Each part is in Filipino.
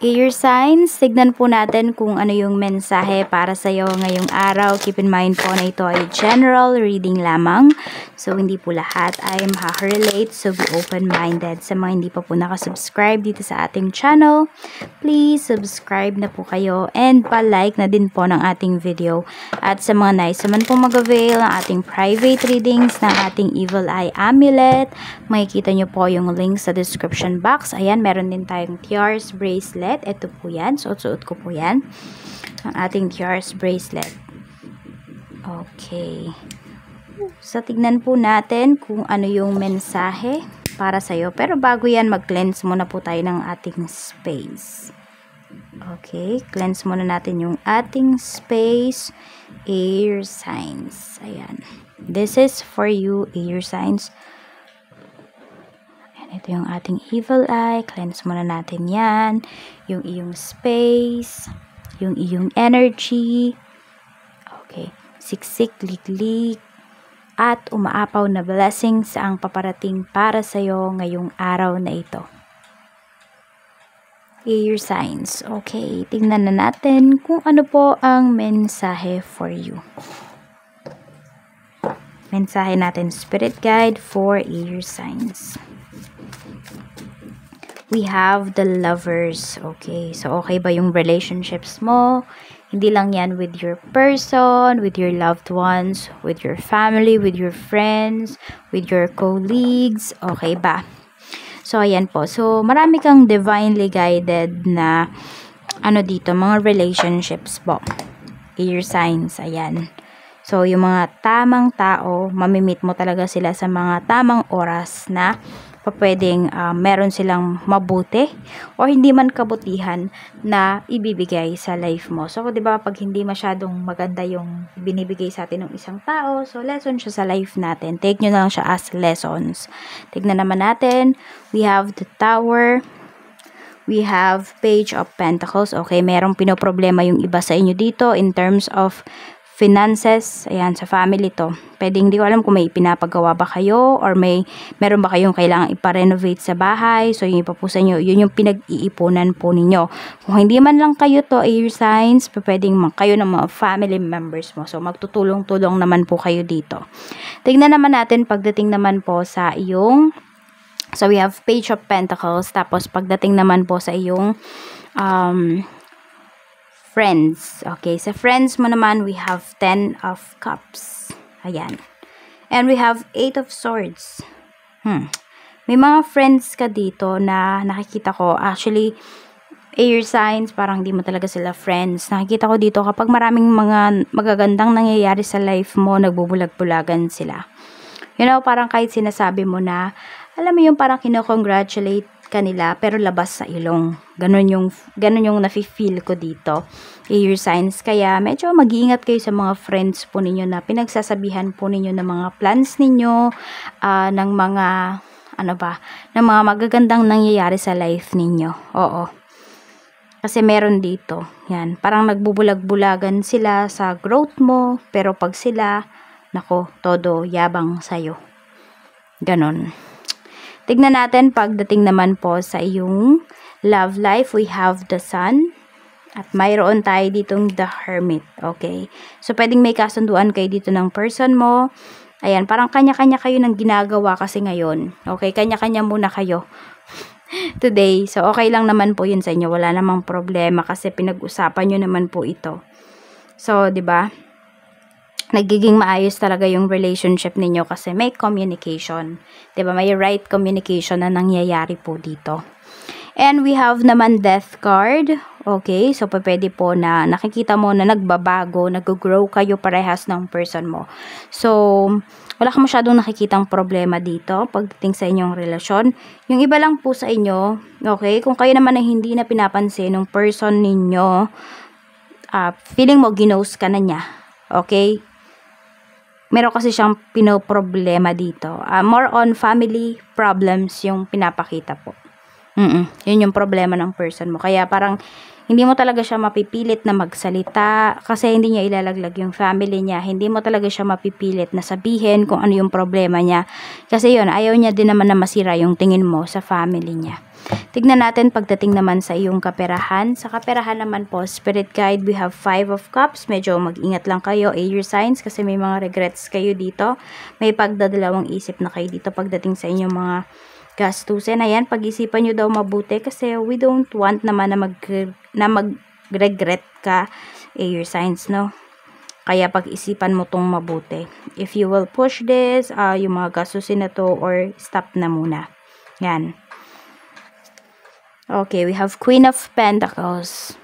Air signs, tignan po natin kung ano yung mensahe para sa iyo ngayong araw. Keep in mind po na ito ay general reading lamang. So, hindi po lahat ay makaka-relate. So, be open-minded. Sa mga hindi pa po nakasubscribe dito sa ating channel, please subscribe na po kayo and pa-like na din po ng ating video. At sa mga nice naman po mag-avail ng ating private readings ng ating Evil Eye Amulet, makikita nyo po yung link sa description box. Ayan, meron din tayong tiaras bracelet. Ito po yan. Suot-suot ko po yan. Ang ating tiaras bracelet. Okay. So, tignan po natin kung ano yung mensahe para sa'yo. Pero bago yan, mag-cleanse muna po tayo ng ating space. Okay. Cleanse muna natin yung ating space. Air signs. Ayan. This is for you, air signs. Ito yung ating evil eye. Cleanse muna natin yan. Yung iyong space. Yung iyong energy. Okay. Siksik, liklik. At umaapaw na blessings ang paparating para sa'yo ngayong araw na ito. Air signs. Okay. Tingnan na natin kung ano po ang mensahe for you. Mensahe natin, spirit guide for air signs. We have the lovers. Okay. So, okay ba yung relationships mo? Hindi lang yan with your person, with your loved ones, with your family, with your friends, with your colleagues. Okay ba? So, ayan po. So, marami kang divinely guided na dito, mga relationships po. Air signs. Ayan. So, yung mga tamang tao, mamimit mo talaga sila sa mga tamang oras na pwedeng meron silang mabuti o hindi man kabutihan na ibibigay sa life mo. So, 'di ba, pag hindi masyadong maganda yung binibigay sa atin ng isang tao, so lesson siya sa life natin. Take nyo na lang siya as lessons. Tignan naman natin, we have the Tower. We have Page of Pentacles. Okay, merong pinoproblema yung iba sa inyo dito in terms of finances. Ayan, sa family to. Pwedeng, hindi ko alam kung may pinapagawa ba kayo or meron ba kayong kailangang ipa-renovate sa bahay. So, yung iba po sa inyo, yun yung pinag-iipunan po ninyo. Kung hindi man lang kayo to, air signs, pwedeng kayo ng mga family members mo. So, magtutulong-tulong naman po kayo dito. Tingnan naman natin, pagdating naman po sa iyong, so we have Page of Pentacles, tapos pagdating naman po sa iyong, friends. Okay, sa friends mo naman, we have 10 of Cups. Ayan. And we have 8 of Swords. May mga friends ka dito na nakikita ko. Actually, air signs, parang hindi mo talaga sila friends. Nakikita ko dito kapag maraming mga magagandang nangyayari sa life mo, nagbubulag-bulagan sila. You know, parang kahit sinasabi mo na, alam mo yung parang kino-congratulate kanila pero labas sa ilong. Ganun yung nafi-feel ko dito. Air signs. Kaya medyo mag-iingat kayo sa mga friends po ninyo na pinagsasabihan po ninyo ng mga plans ninyo, ng mga ng mga magagandang nangyayari sa life ninyo. Oo. Kasi meron dito. Yan, parang nagbubulag-bulagan sila sa growth mo, pero pag sila, nako, todo yabang sa'yo. Ganon. Tignan natin pagdating naman po sa iyong love life. We have the Sun. At mayroon tayo ditong the Hermit. Okay. So, pwedeng may kasunduan kayo dito ng person mo. Ayan, parang kanya-kanya kayo ng ginagawa kasi ngayon. Okay, kanya-kanya muna kayo today. So, okay lang naman po yun sa inyo. Wala namang problema kasi pinag-usapan nyo naman po ito. So, 'di ba? Nagiging maayos talaga yung relationship ninyo kasi may communication. 'Di ba? May right communication na nangyayari po dito. And we have naman Death card. Okay, so pwede po na nakikita mo na nagbabago, nag-grow kayo parehas ng person mo. So, wala ka masyadong nakikitang problema dito pagdating sa inyong relasyon. Yung iba lang po sa inyo, okay, kung kayo naman ay hindi na pinapansin ng person ninyo, feeling mo ginost ka na niya. Okay? Meron kasi siyang pinoproblema dito. More on family problems yung pinapakita po. Yun yung problema ng person mo. Kaya parang hindi mo talaga siya mapipilit na magsalita kasi hindi niya ilalaglag yung family niya. Hindi mo talaga siya mapipilit na sabihin kung ano yung problema niya. Kasi yun, ayaw niya din naman na masira yung tingin mo sa family niya. Tignan natin pagdating naman sa iyong kaperahan. Sa kaperahan naman po, Spirit Guide, we have 5 of Cups. Medyo mag-ingat lang kayo, air signs, kasi may mga regrets kayo dito. May pagdadalawang isip na kayo dito pagdating sa inyong mga gastusin. Ayan, pag-isipan nyo daw mabuti kasi we don't want naman na mag-regret ka, air signs, no? Kaya pag-isipan mo tong mabuti. If you will push this, yung mga gastusin na to, or stop na muna. Yan. Okay, we have Queen of Pentacles.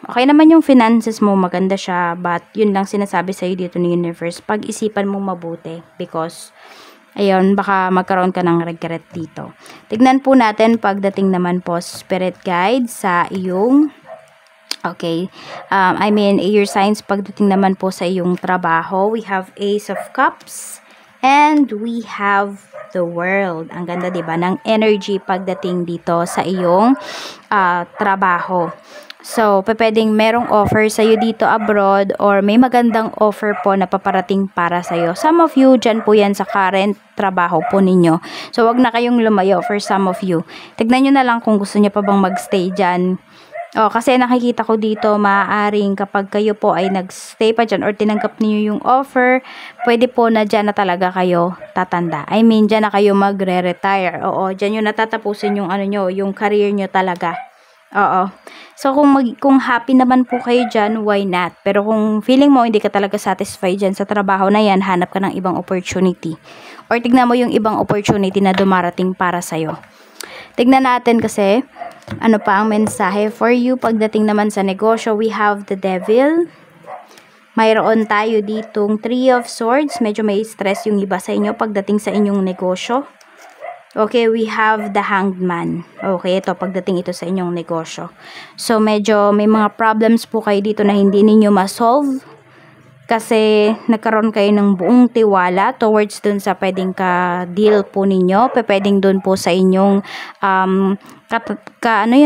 Okay naman yung finances mo, maganda siya, but yun lang sinasabi sa'yo dito ni Universe. Pag-isipan mo mabuti because, ayun, baka magkaroon ka ng regret dito. Tignan po natin pagdating naman po Spirit Guide sa iyong, okay, air signs pagdating naman po sa iyong trabaho. We have Ace of Cups and we have the World. Ang ganda, diba, ng energy pagdating dito sa iyong trabaho. So, pwedeng merong offer sa'yo dito abroad or may magandang offer po na paparating para sa'yo. Some of you, dyan po yan sa current trabaho po ninyo. So, wag na kayong lumayo for some of you. Tignan nyo na lang kung gusto nyo pa bang magstay dyan. Kasi nakikita ko dito, maaaring kapag kayo po ay nagstay pa dyan or tinanggap niyo yung offer, pwede po na dyan na talaga kayo tatanda. I mean, dyan na kayo magre-retire. Dyan yung natatapusin yung yung career nyo talaga. So, kung happy naman po kayo dyan, why not? Pero kung feeling mo hindi ka talaga satisfied dyan sa trabaho na yan, hanap ka ng ibang opportunity. Or tignan mo yung ibang opportunity na dumarating para sa'yo. Tignan natin kasi, ano pa ang mensahe for you pagdating naman sa negosyo. We have the Devil. Mayroon tayo ditong 3 of Swords. Medyo may stress yung iba sa inyo pagdating sa inyong negosyo. Okay, we have the Hanged Man. Okay, ito, pagdating ito sa inyong negosyo. So, medyo may mga problems po kayo dito na hindi ninyo ma-solve. Kasi nagkaroon kayo ng buong tiwala towards dun sa pwedeng ka-deal po ninyo. Pwedeng dun po sa inyong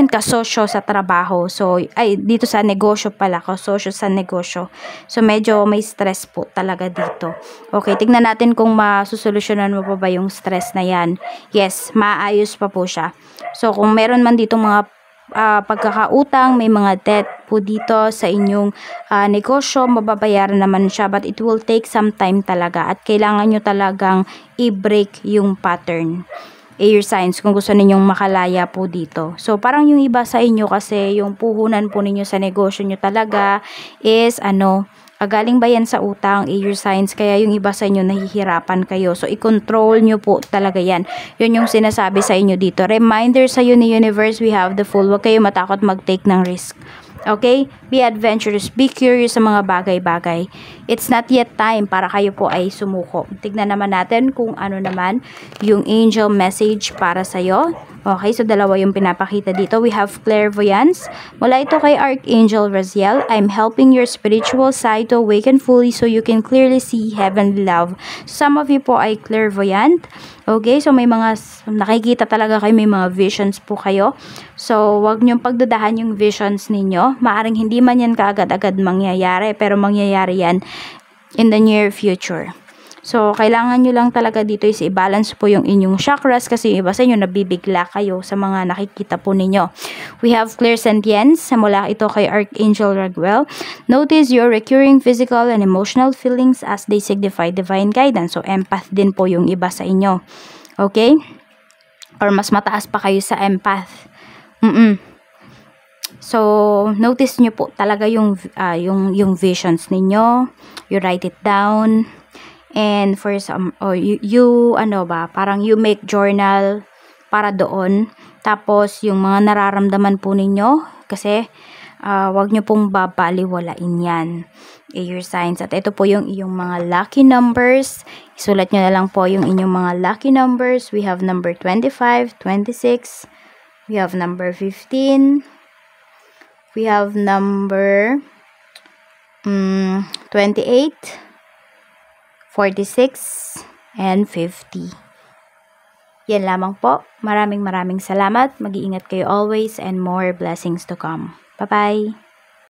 kasosyo sa trabaho. So, dito sa negosyo pala, kasosyo sa negosyo. So, medyo may stress po talaga dito. Okay, tignan natin kung masusolusyonan mo pa ba yung stress na yan. Yes, maayos pa po siya. So, kung meron man dito mga pagkakautang, may mga debt po dito sa inyong negosyo, mababayaran naman siya, but it will take some time talaga at kailangan nyo talagang i-break yung pattern. Air signs kung gusto ninyong makalaya po dito. So, parang yung iba sa inyo kasi yung puhunan po ninyo sa negosyo nyo talaga is galing ba yan sa utang, air signs, kaya yung iba sa inyo nahihirapan kayo. So, i-control nyo po talaga yan. Yun yung sinasabi sa inyo dito. Reminder sa ni Universe, we have the Fool. Huwag kayo matakot mag-take ng risk. Okay? Be adventurous. Be curious sa mga bagay-bagay. It's not yet time para kayo po ay sumuko. Tignan naman natin kung ano naman yung angel message para sa'yo. Okay, so dalawa yung pinapakita dito. We have clairvoyance. Mula ito kay Archangel Raziel. I'm helping your spiritual side to awaken fully so you can clearly see heavenly love. Some of you po ay clairvoyant. Okay, so may mga nakikita talaga kayo, may mga visions po kayo. So, wag niyong pagdudahan yung visions ninyo. Maaring hindi man yan kaagad-agad mangyayari, pero mangyayari yan in the near future. So, kailangan nyo lang talaga dito is i-balance po yung inyong chakras kasi yung iba sa inyo nabibigla kayo sa mga nakikita po ninyo. We have clairsentience. Mula ito kay Archangel Raguel. Notice your recurring physical and emotional feelings as they signify divine guidance. So, empath din po yung iba sa inyo. Okay? Or mas mataas pa kayo sa empath. So, notice nyo po talaga yung visions ninyo. You write it down. And for some, parang you make journal para doon. Tapos, yung mga nararamdaman po ninyo, kasi, wag nyo pong babaliwalain yan. Air signs. At ito po yung iyong mga lucky numbers. Isulat nyo na lang po yung inyong mga lucky numbers. We have number 25, 26. We have number 15. We have number 28. 46 and 50. Yan lamang po. Maraming salamat. Mag-iingat kayo always and more blessings to come. Bye-bye!